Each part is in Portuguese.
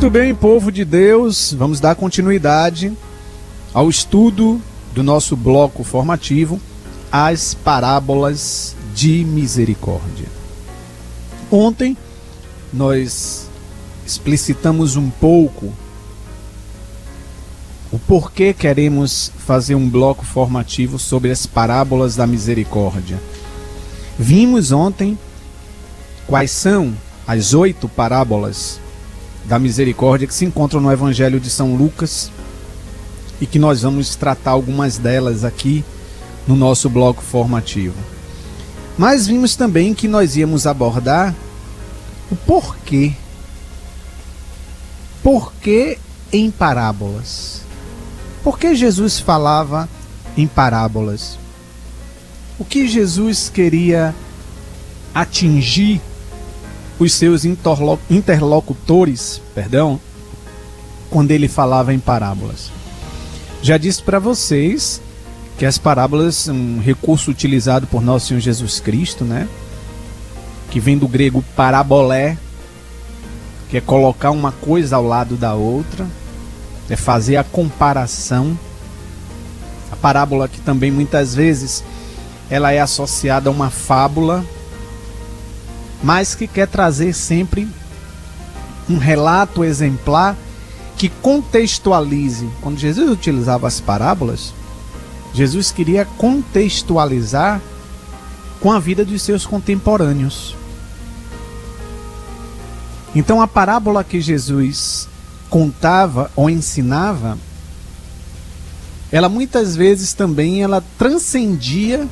Muito bem, povo de Deus, vamos dar continuidade ao estudo do nosso bloco formativo, as parábolas de misericórdia. Ontem nós explicitamos um pouco o porquê queremos fazer um bloco formativo sobre as parábolas da misericórdia. Vimos ontem quais são as 8 parábolas da misericórdia que se encontram no Evangelho de São Lucas e que nós vamos tratar algumas delas aqui no nosso bloco formativo. Mas vimos também que nós íamos abordar o porquê. Porquê em parábolas? Por que Jesus falava em parábolas? O que Jesus queria atingir os seus interlocutores, quando ele falava em parábolas? Já disse para vocês que as parábolas são um recurso utilizado por nosso Senhor Jesus Cristo, né? Que vem do grego parabolé, que é colocar uma coisa ao lado da outra, é fazer a comparação. A parábola que também muitas vezes ela é associada a uma fábula, mas que quer trazer sempre um relato exemplar que contextualize. Quando Jesus utilizava as parábolas, Jesus queria contextualizar com a vida dos seus contemporâneos. Então a parábola que Jesus contava ou ensinava, ela muitas vezes também ela transcendia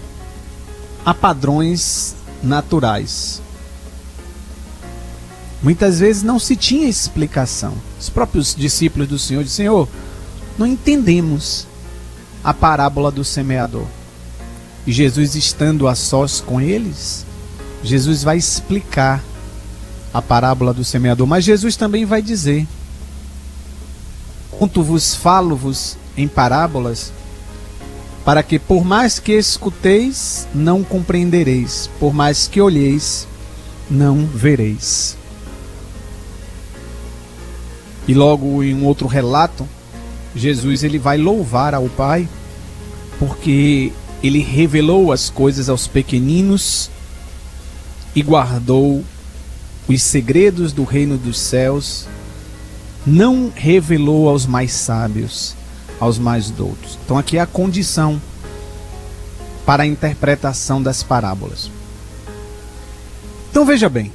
a padrões naturais. Muitas vezes não se tinha explicação. Os próprios discípulos do Senhor disseram: Senhor, não entendemos a parábola do semeador. E Jesus, estando a sós com eles, Jesus vai explicar a parábola do semeador. Mas Jesus também vai dizer: conto-vos, falo-vos em parábolas, para que por mais que escuteis, não compreendereis, por mais que olheis, não vereis. E logo em um outro relato, Jesus ele vai louvar ao Pai, porque ele revelou as coisas aos pequeninos e guardou os segredos do reino dos céus, não revelou aos mais sábios, aos mais doutos. Então aqui é a condição para a interpretação das parábolas. Então veja bem,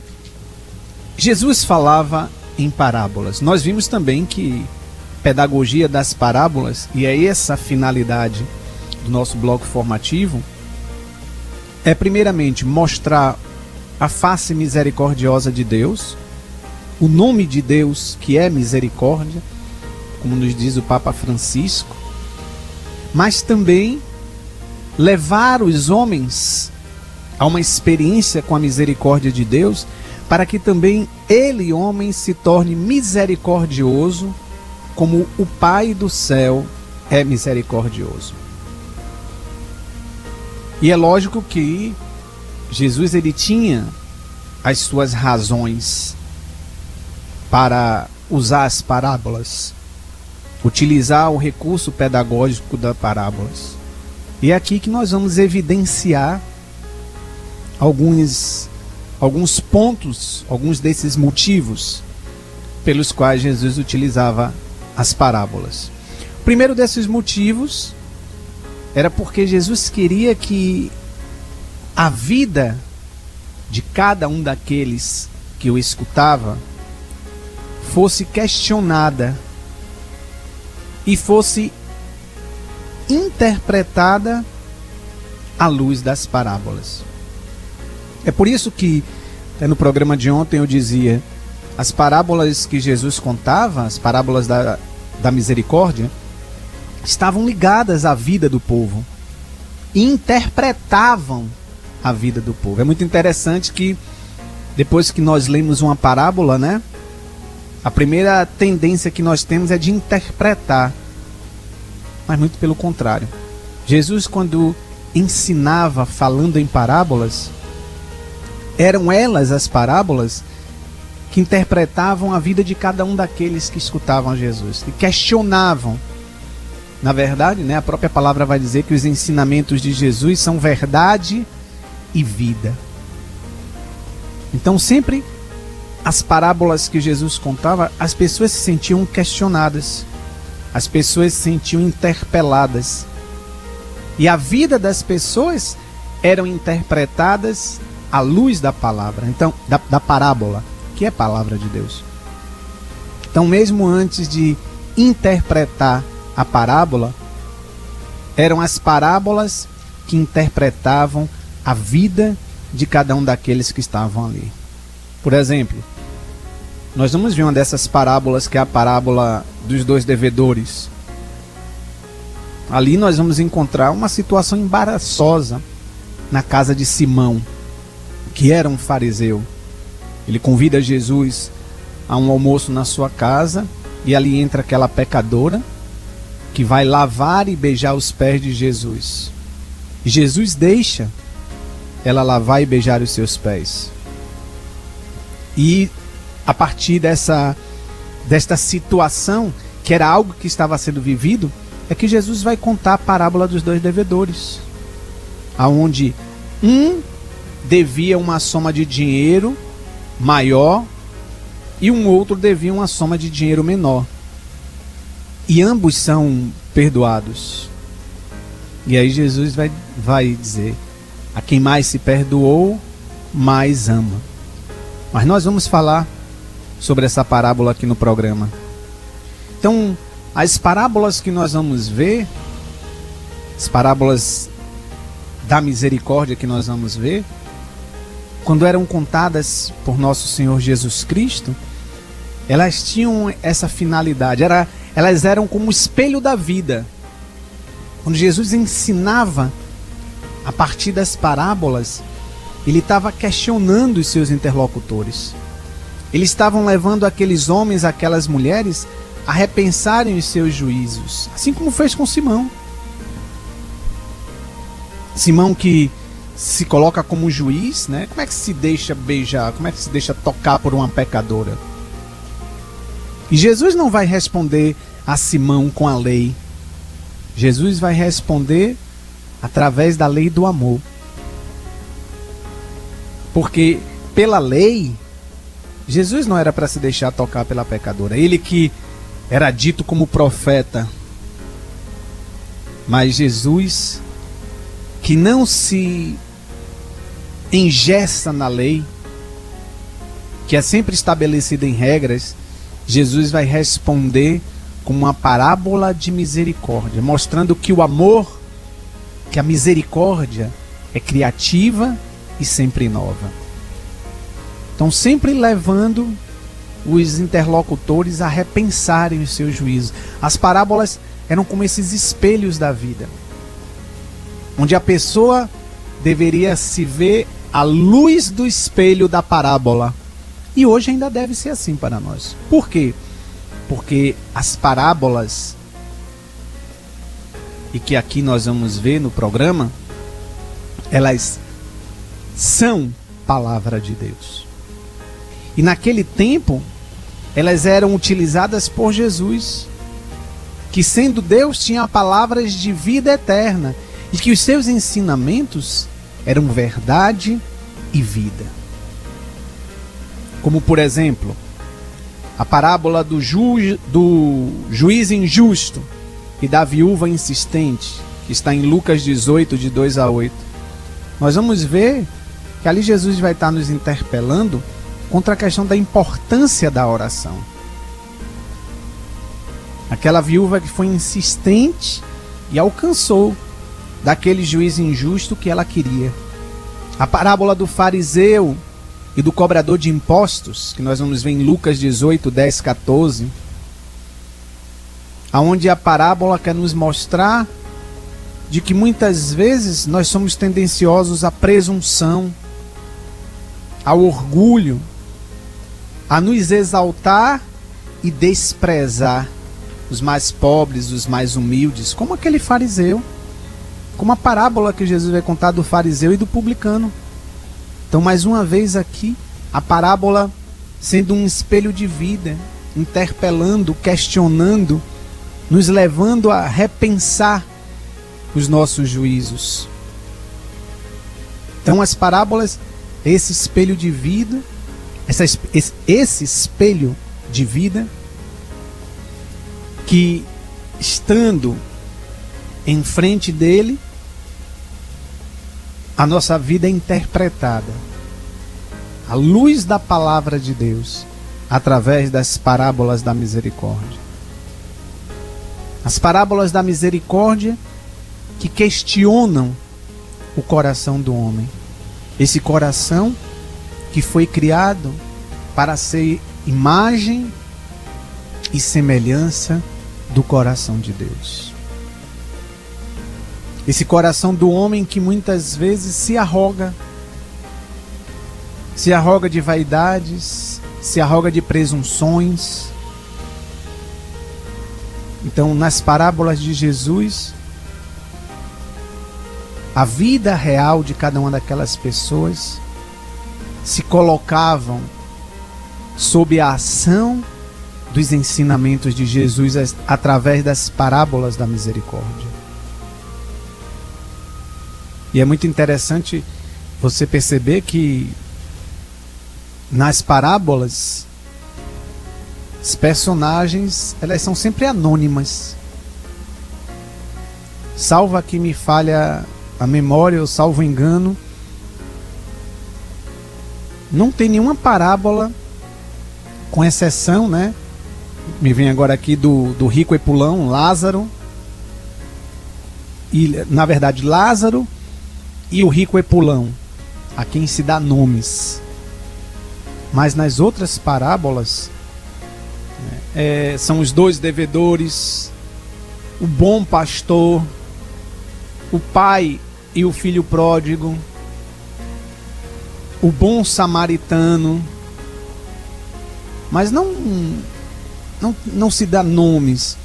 Jesus falava em parábolas. Nós vimos também que pedagogia das parábolas, e é essa a finalidade do nosso bloco formativo, é primeiramente mostrar a face misericordiosa de Deus, o nome de Deus que é misericórdia, como nos diz o Papa Francisco, mas também levar os homens a uma experiência com a misericórdia de Deus, para que também ele, homem, se torne misericordioso, como o Pai do céu é misericordioso. E é lógico que Jesus ele tinha as suas razões para usar as parábolas, utilizar o recurso pedagógico das parábolas. E é aqui que nós vamos evidenciar alguns pontos, alguns desses motivos pelos quais Jesus utilizava as parábolas. O primeiro desses motivos era porque Jesus queria que a vida de cada um daqueles que o escutava fosse questionada e fosse interpretada à luz das parábolas. É por isso que no programa de ontem eu dizia, as parábolas que Jesus contava, as parábolas da misericórdia, estavam ligadas à vida do povo e interpretavam a vida do povo. É muito interessante que depois que nós lemos uma parábola, né, a primeira tendência que nós temos é de interpretar, mas muito pelo contrário. Jesus, quando ensinava falando em parábolas, eram elas as parábolas que interpretavam a vida de cada um daqueles que escutavam Jesus, que questionavam. Na verdade, a própria palavra vai dizer que os ensinamentos de Jesus são verdade e vida. Então, sempre as parábolas que Jesus contava, as pessoas se sentiam questionadas, as pessoas se sentiam interpeladas. E a vida das pessoas eram interpretadas à luz da palavra, então, da parábola, que é a palavra de Deus. Então, mesmo antes de interpretar a parábola, eram as parábolas que interpretavam a vida de cada um daqueles que estavam ali. Por exemplo, nós vamos ver uma dessas parábolas, que é a parábola dos 2 devedores. Ali nós vamos encontrar uma situação embaraçosa na casa de Simão, que era um fariseu. Ele convida Jesus a um almoço na sua casa, e ali entra aquela pecadora que vai lavar e beijar os pés de Jesus. E Jesus deixa ela lavar e beijar os seus pés. E a partir desta situação, que era algo que estava sendo vivido, é que Jesus vai contar a parábola dos 2 devedores, aonde um devia uma soma de dinheiro maior e um outro devia uma soma de dinheiro menor. E ambos são perdoados. E aí Jesus vai dizer: a quem mais se perdoou, mais ama. Mas nós vamos falar sobre essa parábola aqui no programa. Então, as parábolas que nós vamos ver, as parábolas da misericórdia que nós vamos ver, quando eram contadas por nosso Senhor Jesus Cristo, elas tinham essa finalidade, elas eram como o espelho da vida. Quando Jesus ensinava a partir das parábolas, ele estava questionando os seus interlocutores. Eles estavam levando aqueles homens, aquelas mulheres, a repensarem os seus juízos, assim como fez com Simão. Simão, que se coloca como juiz, como é que se deixa beijar, como é que se deixa tocar por uma pecadora? E Jesus não vai responder a Simão com a lei. Jesus vai responder através da lei do amor. Porque pela lei, Jesus não era para se deixar tocar pela pecadora. Ele que era dito como profeta. Mas Jesus, que não se engessa na lei, que é sempre estabelecida em regras, Jesus vai responder com uma parábola de misericórdia, mostrando que o amor, que a misericórdia é criativa e sempre nova. Então, sempre levando os interlocutores a repensarem os seus juízos. As parábolas eram como esses espelhos da vida, onde a pessoa deveria se ver à luz do espelho da parábola. E hoje ainda deve ser assim para nós. Por quê? Porque as parábolas, e que aqui nós vamos ver no programa, elas são palavra de Deus. E naquele tempo, elas eram utilizadas por Jesus, que sendo Deus tinha palavras de vida eterna, e que os seus ensinamentos eram verdade e vida. Como, por exemplo, a parábola do juiz injusto e da viúva insistente, que está em Lucas 18, de 2 a 8. Nós vamos ver que ali Jesus vai estar nos interpelando contra a questão da importância da oração. Aquela viúva que foi insistente e alcançou daquele juiz injusto que ela queria. A parábola do fariseu e do cobrador de impostos, que nós vamos ver em Lucas 18, 10, 14, aonde a parábola quer nos mostrar de que muitas vezes nós somos tendenciosos à presunção, ao orgulho, a nos exaltar e desprezar os mais pobres, os mais humildes, como aquele fariseu, como a parábola que Jesus vai contar do fariseu e do publicano. Então, mais uma vez aqui, a parábola sendo um espelho de vida, interpelando, questionando, nos levando a repensar os nossos juízos. Então as parábolas, esse espelho de vida, esse espelho de vida que, estando em frente dele, a nossa vida é interpretada à luz da palavra de Deus, através das parábolas da misericórdia. As parábolas da misericórdia que questionam o coração do homem. Esse coração que foi criado para ser imagem e semelhança do coração de Deus. Esse coração do homem que muitas vezes se arroga de vaidades, se arroga de presunções. Então, nas parábolas de Jesus, a vida real de cada uma daquelas pessoas se colocavam sob a ação dos ensinamentos de Jesus através das parábolas da misericórdia. E é muito interessante você perceber que nas parábolas os personagens, elas são sempre anônimas. Salvo que me falha a memória, ou salvo o engano, não tem nenhuma parábola, com exceção, né? Me vem agora aqui do rico Epulão, Lázaro. E, na verdade, Lázaro e o rico Epulão, a quem se dá nomes. Mas nas outras parábolas, são os dois devedores, o bom pastor, o pai e o filho pródigo, o bom samaritano. Mas não se dá nomes,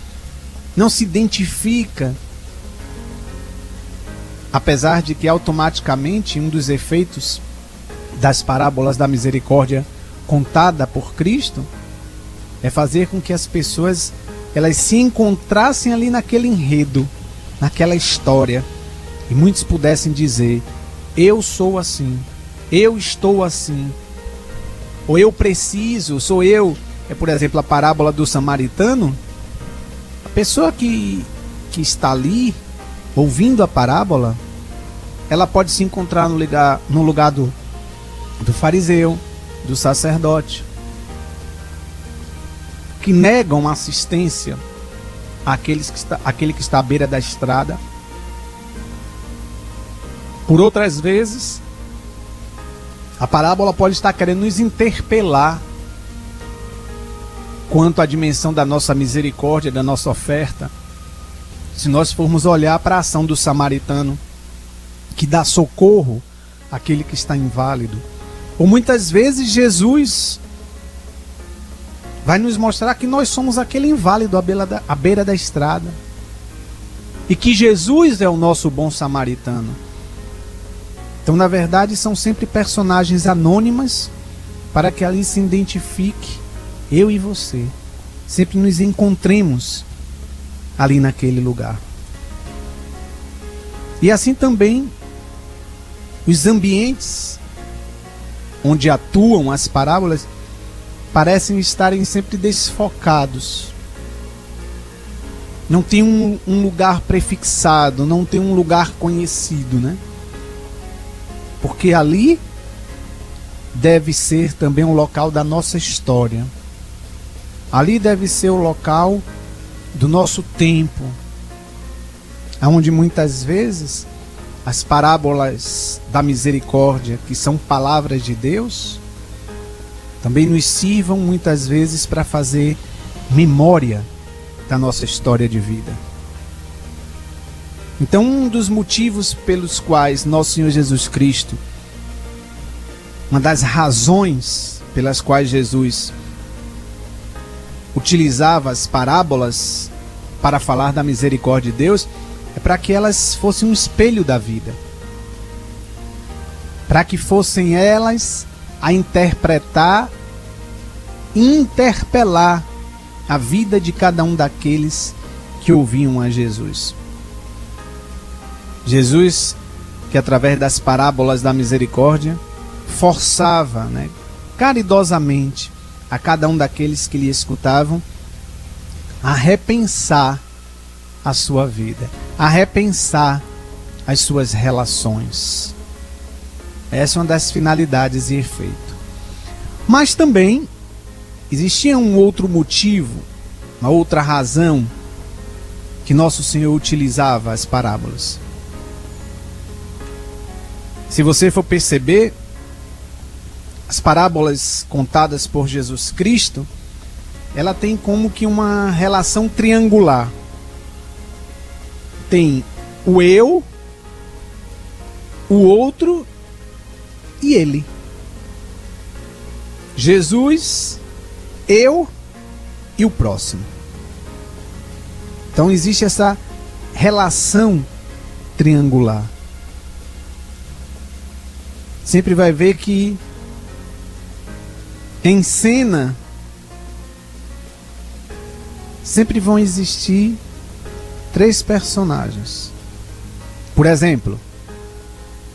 não se identifica, apesar de que automaticamente um dos efeitos das parábolas da misericórdia contada por Cristo é fazer com que as pessoas elas se encontrassem ali naquele enredo, naquela história, e muitos pudessem dizer: eu sou assim, eu estou assim, ou eu preciso, sou eu. Por exemplo, a parábola do samaritano. A pessoa que está ali ouvindo a parábola, ela pode se encontrar no lugar do fariseu, do sacerdote, que negam assistência àquele que está à beira da estrada. Por outras vezes, a parábola pode estar querendo nos interpelar quanto à dimensão da nossa misericórdia, da nossa oferta. Se nós formos olhar para a ação do samaritano, que dá socorro àquele que está inválido. Ou muitas vezes Jesus vai nos mostrar que nós somos aquele inválido à beira da estrada, e que Jesus é o nosso bom samaritano. Então, na verdade, são sempre personagens anônimas, para que ali se identifique eu e você, sempre nos encontremos ali naquele lugar. E assim também os ambientes onde atuam as parábolas parecem estarem sempre desfocados. Não tem um lugar prefixado, não tem um lugar conhecido, né? Porque ali deve ser também o local da nossa história. Ali deve ser o local do nosso tempo, onde muitas vezes as parábolas da misericórdia, que são palavras de Deus, também nos sirvam muitas vezes para fazer memória da nossa história de vida. Então, um dos motivos pelos quais nosso Senhor Jesus Cristo, uma das razões pelas quais Jesus utilizava as parábolas para falar da misericórdia de Deus, é para que elas fossem um espelho da vida, para que fossem elas a interpretar interpelar a vida de cada um daqueles que ouviam a Jesus. Jesus, que através das parábolas da misericórdia, forçava, caridosamente a cada um daqueles que lhe escutavam a repensar a sua vida, a repensar as suas relações. Essa é uma das finalidades e efeito. Mas também existia um outro motivo, uma outra razão que nosso Senhor utilizava as parábolas. Se você for perceber, as parábolas contadas por Jesus Cristo, ela tem como que uma relação triangular. Tem o eu, o outro e ele. Jesus, eu e o próximo. Então existe essa relação triangular. Sempre vai ver que em cena sempre vão existir 3 personagens. Por exemplo,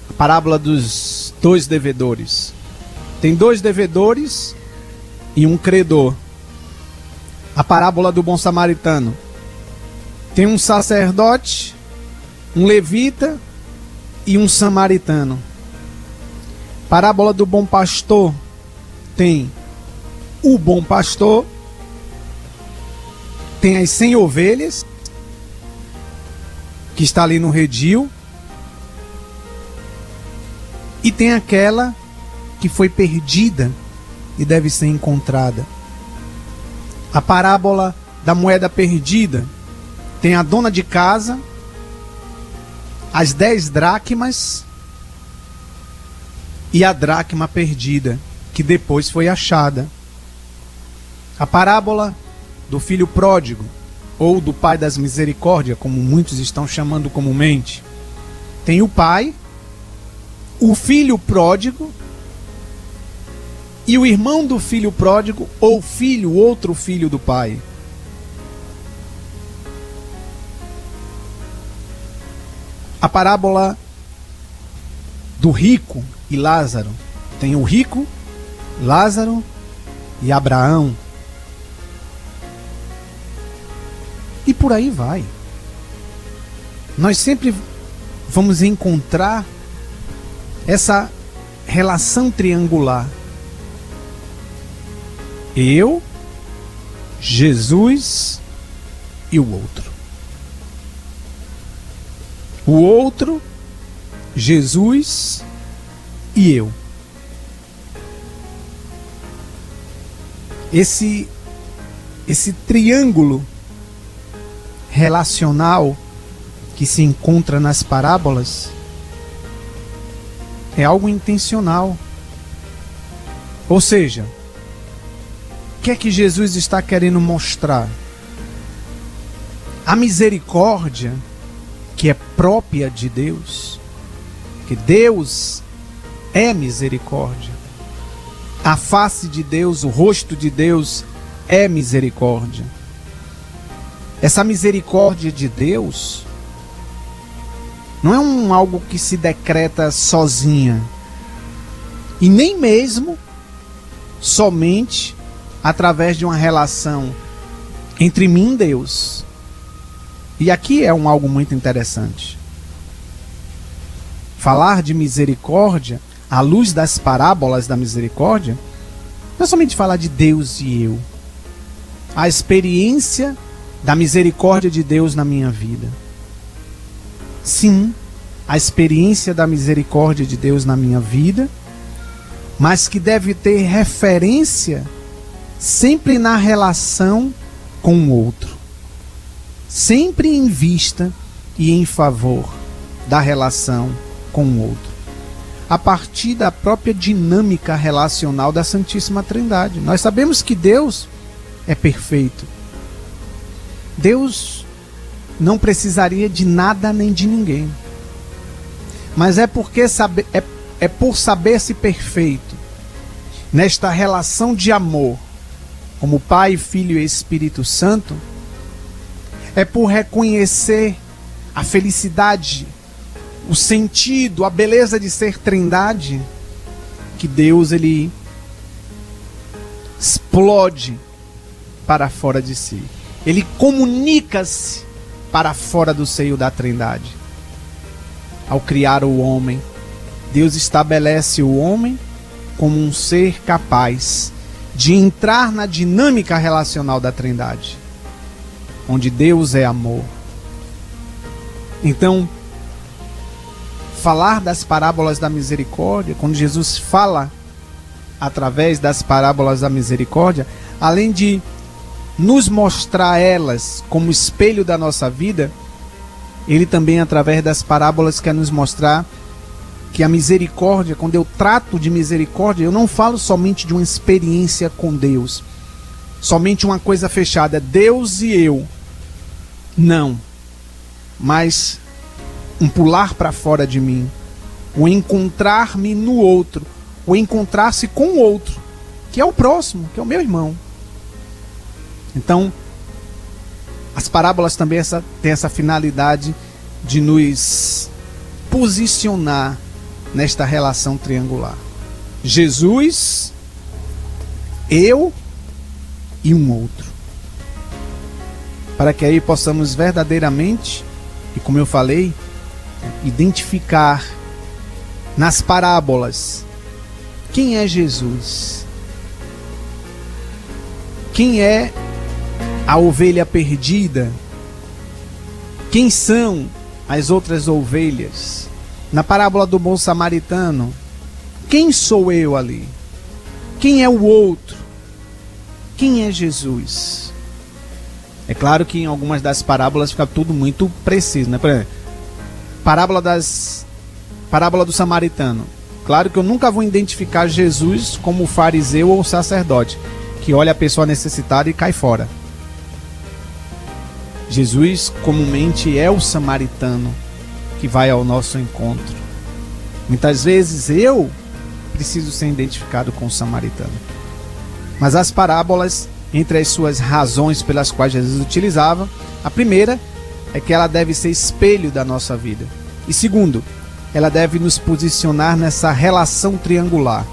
a parábola dos 2 devedores. Tem 2 devedores e um credor. A parábola do bom samaritano. Tem um sacerdote, um levita e um samaritano. Parábola do bom pastor. Tem o bom pastor, tem as 100 ovelhas, que está ali no redil, e tem aquela que foi perdida e deve ser encontrada. A parábola da moeda perdida tem a dona de casa, as 10 dracmas e a dracma perdida, que depois foi achada. A parábola do filho pródigo, ou do pai das misericórdias, como muitos estão chamando comumente. Tem o pai, o filho pródigo e o irmão do filho pródigo, ou filho, outro filho do pai. A parábola do rico e Lázaro. Tem o rico, Lázaro e Abraão. E por aí vai. Nós sempre vamos encontrar essa relação triangular. Eu, Jesus e o outro. O outro, Jesus e eu. Esse triângulo relacional que se encontra nas parábolas é algo intencional. Ou seja, o que é que Jesus está querendo mostrar? A misericórdia que é própria de Deus, que Deus é misericórdia. A face de Deus, o rosto de Deus é misericórdia. Essa misericórdia de Deus não é algo que se decreta sozinha, e nem mesmo somente através de uma relação entre mim e Deus. E aqui é algo muito interessante. Falar de misericórdia à luz das parábolas da misericórdia não é somente falar de Deus e eu. A experiência da misericórdia de Deus na minha vida. Sim, a experiência da misericórdia de Deus na minha vida, mas que deve ter referência sempre na relação com o outro. Sempre em vista e em favor da relação com o outro. A partir da própria dinâmica relacional da Santíssima Trindade. Nós sabemos que Deus é perfeito. Deus não precisaria de nada nem de ninguém. Mas é por saber-se perfeito, nesta relação de amor como Pai, Filho e Espírito Santo, é por reconhecer a felicidade, o sentido, a beleza de ser Trindade, que Deus ele explode para fora de si. Ele comunica-se para fora do seio da Trindade. Ao criar o homem, Deus estabelece o homem como um ser capaz de entrar na dinâmica relacional da Trindade, onde Deus é amor. Então, falar das parábolas da misericórdia, quando Jesus fala através das parábolas da misericórdia, além de nos mostrar elas como espelho da nossa vida, ele também, através das parábolas, quer nos mostrar que a misericórdia, quando eu trato de misericórdia, eu não falo somente de uma experiência com Deus, somente uma coisa fechada, Deus e eu. Não. Mas um pular para fora de mim, o encontrar-me no outro, o encontrar-se com o outro, que é o próximo, que é o meu irmão. Então, as parábolas também têm essa finalidade de nos posicionar nesta relação triangular. Jesus, eu e um outro. Para que aí possamos verdadeiramente, e como eu falei, identificar nas parábolas quem é Jesus, quem é a ovelha perdida, quem são as outras ovelhas. Na parábola do bom samaritano, quem sou eu ali? Quem é o outro? Quem é Jesus? É claro que em algumas das parábolas fica tudo muito preciso, né? Por exemplo, parábola do samaritano. Claro que eu nunca vou identificar Jesus como fariseu ou sacerdote, que olha a pessoa necessitada e cai fora. Jesus comumente é o samaritano que vai ao nosso encontro. Muitas vezes eu preciso ser identificado com o samaritano. Mas as parábolas, entre as suas razões pelas quais Jesus utilizava, a primeira é que ela deve ser espelho da nossa vida. E segundo, ela deve nos posicionar nessa relação triangular: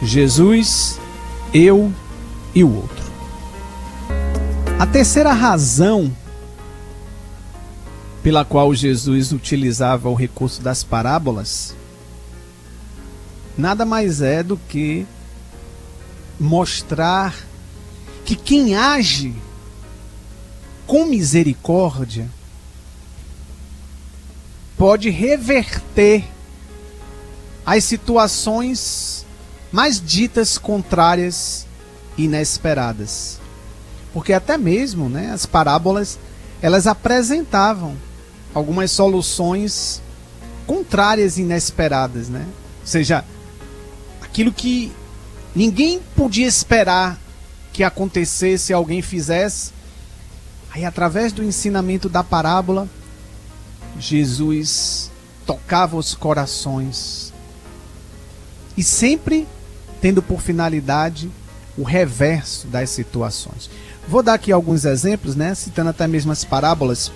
Jesus, eu e o outro. A terceira razão pela qual Jesus utilizava o recurso das parábolas nada mais é do que mostrar que quem age com misericórdia pode reverter as situações mais ditas contrárias e inesperadas. Porque até mesmo, né, as parábolas, elas apresentavam algumas soluções contrárias e inesperadas, né? Ou seja, aquilo que ninguém podia esperar que acontecesse, alguém fizesse. Aí, através do ensinamento da parábola, Jesus tocava os corações, e sempre tendo por finalidade o reverso das situações. Vou dar aqui alguns exemplos, né, citando até mesmo as parábolas,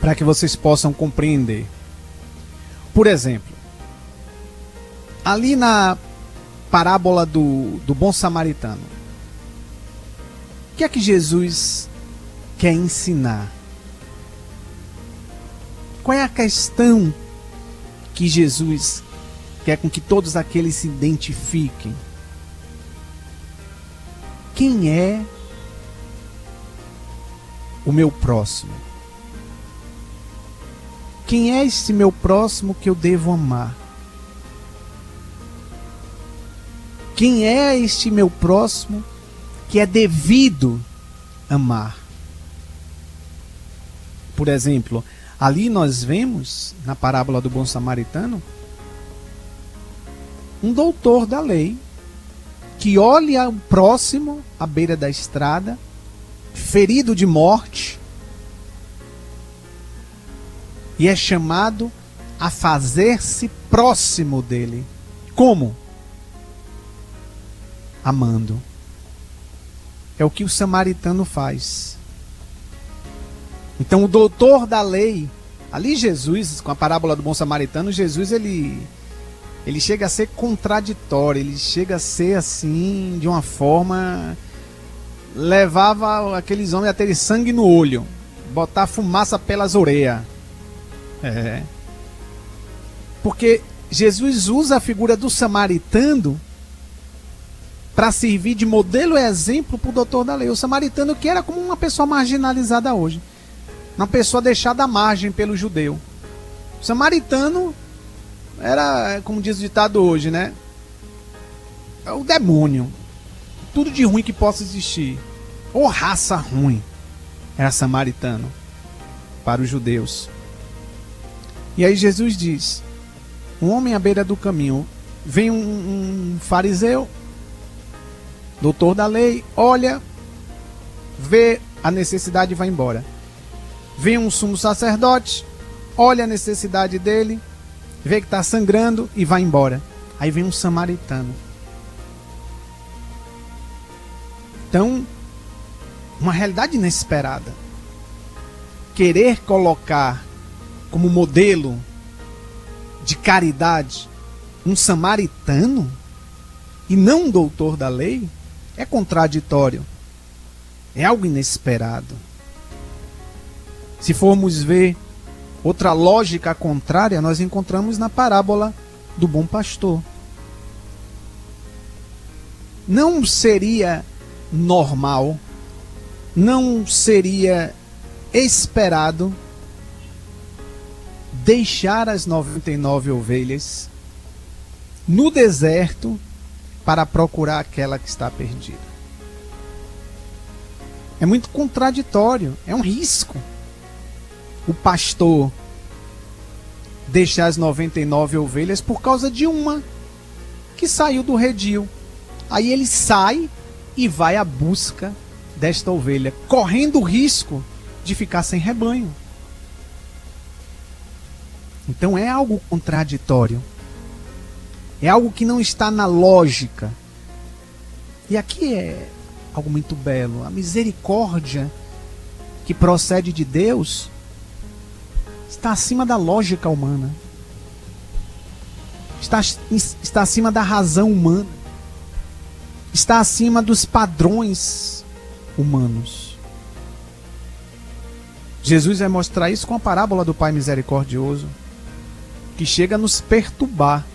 para que vocês possam compreender. Por exemplo, ali na parábola do bom samaritano, o que é que Jesus quer ensinar? Qual é a questão que Jesus quer com que todos aqueles se identifiquem? Quem é o meu próximo? Quem é esse meu próximo que eu devo amar? Quem é este meu próximo que é devido amar? Por exemplo, ali nós vemos, na parábola do bom samaritano, um doutor da lei que olha o próximo à beira da estrada, ferido de morte, e é chamado a fazer-se próximo dele. Como? Amando. é o que o samaritano faz. Então o doutor da lei, ali Jesus, com a parábola do bom samaritano, Jesus ele chega a ser contraditório, ele chega a ser assim, de uma forma, levava aqueles homens a terem sangue no olho, botar fumaça pelas orelhas. Porque Jesus usa a figura do samaritano para servir de modelo e exemplo para o doutor da lei. O samaritano que era como uma pessoa marginalizada hoje, uma pessoa deixada à margem pelo judeu. O samaritano era, como diz o ditado hoje, né? É o demônio. Tudo de ruim que possa existir. Ou raça ruim. Era samaritano para os judeus. E aí Jesus diz: um homem à beira do caminho. Vem um fariseu, doutor da lei, olha, vê a necessidade e vai embora. Vem um sumo sacerdote, olha a necessidade dele, vê que está sangrando e vai embora. Aí vem um samaritano. Então, uma realidade inesperada. Querer colocar como modelo de caridade um samaritano e não um doutor da lei é contraditório. É algo inesperado. Se formos ver outra lógica contrária, nós encontramos na parábola do bom pastor. Não seria normal, não seria esperado deixar as 99 ovelhas no deserto para procurar aquela que está perdida. É muito contraditório, é um risco. O pastor deixar as 99 ovelhas por causa de uma que saiu do redil. Aí ele sai e vai à busca desta ovelha, correndo o risco de ficar sem rebanho. Então é algo contraditório. É algo que não está na lógica. E aqui é algo muito belo. A misericórdia que procede de Deus está acima da lógica humana. Está acima da razão humana. Está acima dos padrões humanos. Jesus vai mostrar isso com a parábola do Pai misericordioso, que chega a nos perturbar.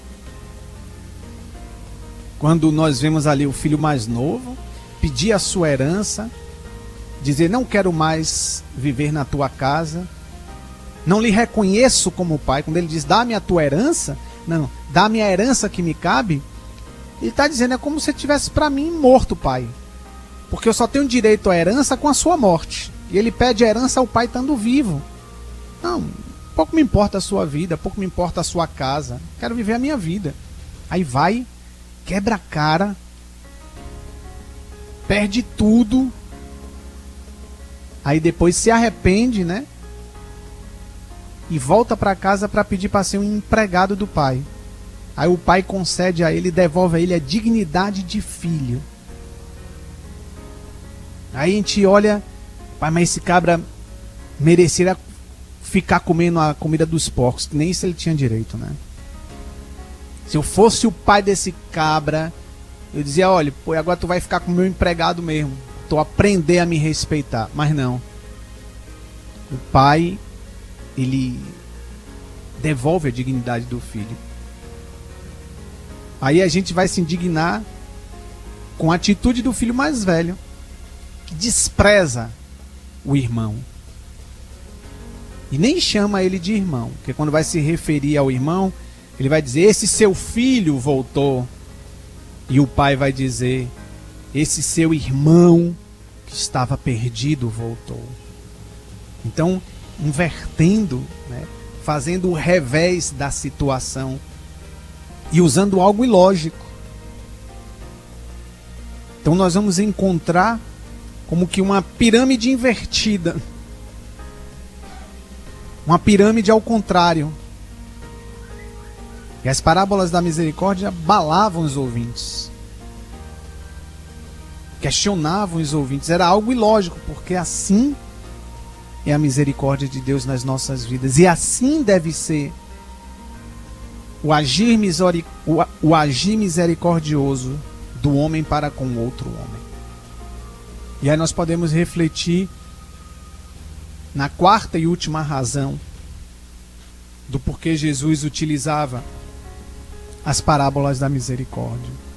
Quando nós vemos ali o filho mais novo pedir a sua herança, dizer: não quero mais viver na tua casa, não lhe reconheço como pai. Quando ele diz: dá-me a tua herança, não, dá-me a herança que me cabe, ele está dizendo: é como se tivesse para mim morto, pai, porque eu só tenho direito à herança com a sua morte. E ele pede a herança ao pai estando vivo. Não, pouco me importa a sua vida, pouco me importa a sua casa, quero viver a minha vida. Aí vai, quebra a cara, perde tudo, aí depois se arrepende, né? E volta para casa para pedir para ser um empregado do pai. Aí o pai concede a ele, devolve a ele a dignidade de filho. Aí a gente olha: pai, mas esse cabra merecia ficar comendo a comida dos porcos, que nem isso ele tinha direito, né? Se eu fosse o pai desse cabra, eu dizia: olha, pô, agora tu vai ficar com o meu empregado mesmo, tu aprender a me respeitar. Mas não. O pai, ele devolve a dignidade do filho. Aí a gente vai se indignar com a atitude do filho mais velho, que despreza o irmão. E nem chama ele de irmão, porque quando vai se referir ao irmão, ele vai dizer: esse seu filho voltou. E o pai vai dizer: esse seu irmão que estava perdido voltou. Então, invertendo, né, fazendo o revés da situação e usando algo ilógico. Então nós vamos encontrar como que uma pirâmide invertida. Uma pirâmide ao contrário. E as parábolas da misericórdia abalavam os ouvintes. questionavam os ouvintes. Era algo ilógico, porque assim é a misericórdia de Deus nas nossas vidas. E assim deve ser o agir misericordioso do homem para com outro homem. E aí nós podemos refletir na quarta e última razão do porquê Jesus utilizava as parábolas da misericórdia.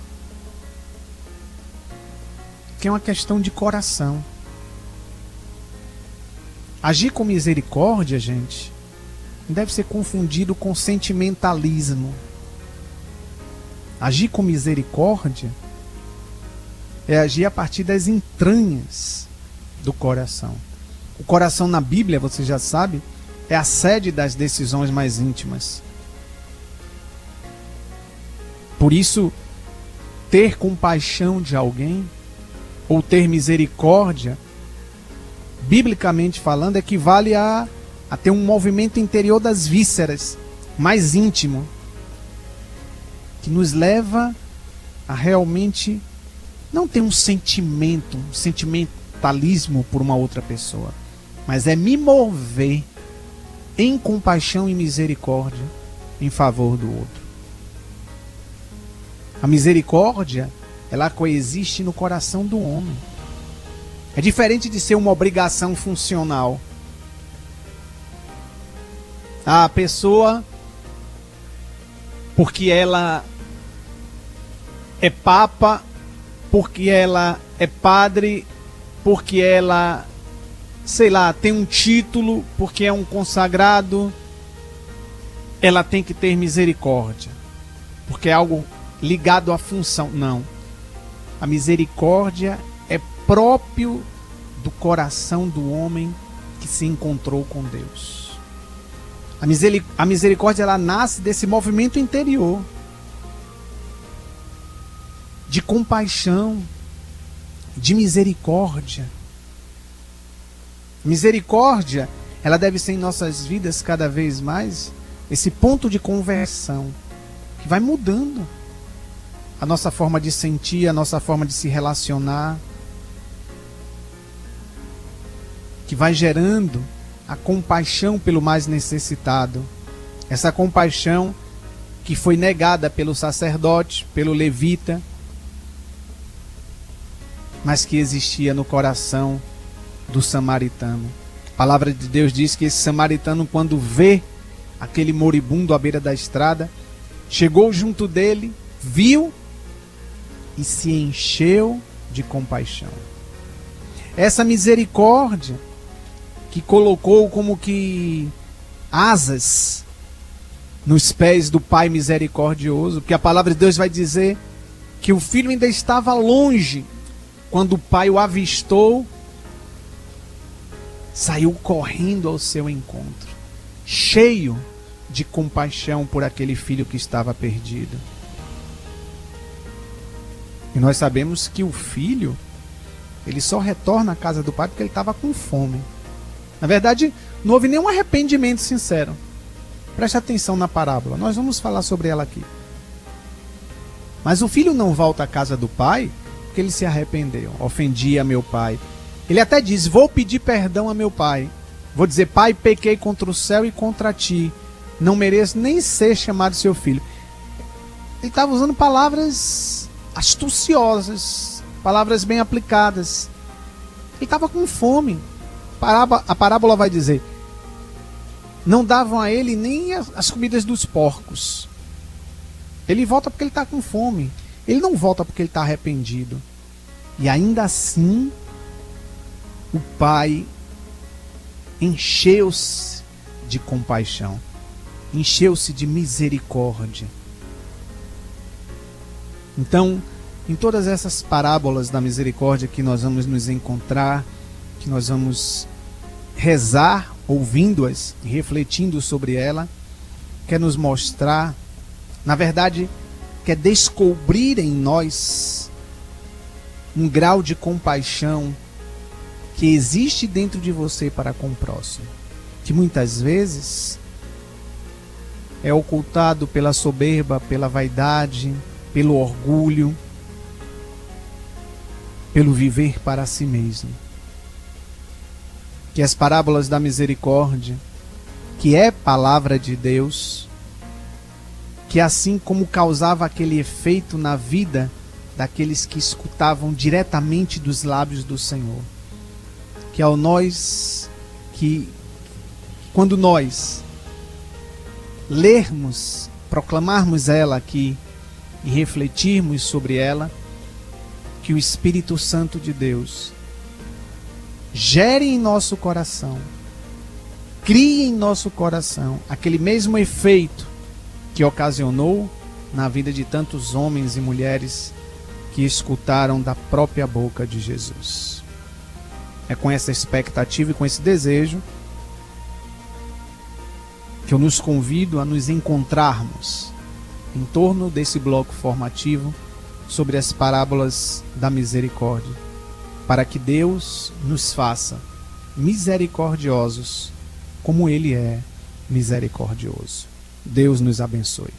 Que é uma questão de coração. Agir com misericórdia, gente, não deve ser confundido com sentimentalismo. Agir com misericórdia é agir a partir das entranhas do coração. O coração na Bíblia, você já sabe, é a sede das decisões mais íntimas. Por isso, ter compaixão de alguém ou ter misericórdia, biblicamente falando, equivale a ter um movimento interior das vísceras, mais íntimo, que nos leva a realmente não ter um sentimentalismo por uma outra pessoa, mas é me mover em compaixão e misericórdia em favor do outro. A misericórdia, ela coexiste no coração do homem. É diferente de ser uma obrigação funcional. A pessoa, porque ela é papa, porque ela é padre, porque ela, sei lá, tem um título, porque é um consagrado, ela tem que ter misericórdia, porque é algo ligado à função. Não. A misericórdia é próprio do coração do homem que se encontrou com Deus. A misericórdia, ela nasce desse movimento interior de compaixão, de misericórdia. Misericórdia, ela deve ser em nossas vidas cada vez mais esse ponto de conversão que vai mudando a nossa forma de sentir, a nossa forma de se relacionar, que vai gerando a compaixão pelo mais necessitado. Essa compaixão que foi negada pelo sacerdote, pelo levita, mas que existia no coração do samaritano. A palavra de Deus diz que esse samaritano, quando vê aquele moribundo à beira da estrada, chegou junto dele, viu e se encheu de compaixão. Essa misericórdia que colocou como que asas nos pés do Pai misericordioso, porque a palavra de Deus vai dizer que o filho ainda estava longe quando o pai o avistou, saiu correndo ao seu encontro, cheio de compaixão por aquele filho que estava perdido. E nós sabemos que o filho, ele só retorna à casa do pai porque ele estava com fome. Na verdade, não houve nenhum arrependimento sincero. Preste atenção na parábola, nós vamos falar sobre ela aqui. Mas o filho não volta à casa do pai porque ele se arrependeu. Ofendi a meu pai. Ele até diz, vou pedir perdão a meu pai. Vou dizer, pai, pequei contra o céu e contra ti. Não mereço nem ser chamado seu filho. Ele estava usando palavras astuciosas, palavras bem aplicadas. Ele estava com fome. A parábola vai dizer, não davam a ele nem as comidas dos porcos. Ele volta porque ele está com fome. Ele não volta porque ele está arrependido. E ainda assim, o pai encheu-se de compaixão, encheu-se de misericórdia. Então, em todas essas parábolas da misericórdia que nós vamos nos encontrar, que nós vamos rezar, ouvindo-as e refletindo sobre ela, quer nos mostrar, na verdade, quer descobrir em nós um grau de compaixão que existe dentro de você para com o próximo, que muitas vezes é ocultado pela soberba, pela vaidade, pelo orgulho. pelo viver para si mesmo. Que as parábolas da misericórdia, que é palavra de Deus, que assim como causava aquele efeito na vida daqueles que escutavam diretamente dos lábios do Senhor, que ao nós, que quando nós lermos, proclamarmos ela aqui e refletirmos sobre ela, que o Espírito Santo de Deus gere em nosso coração, crie em nosso coração aquele mesmo efeito que ocasionou na vida de tantos homens e mulheres que escutaram da própria boca de Jesus. É com essa expectativa e com esse desejo que eu nos convido a nos encontrarmos em torno desse bloco formativo sobre as parábolas da misericórdia, para que Deus nos faça misericordiosos como Ele é misericordioso. Deus nos abençoe.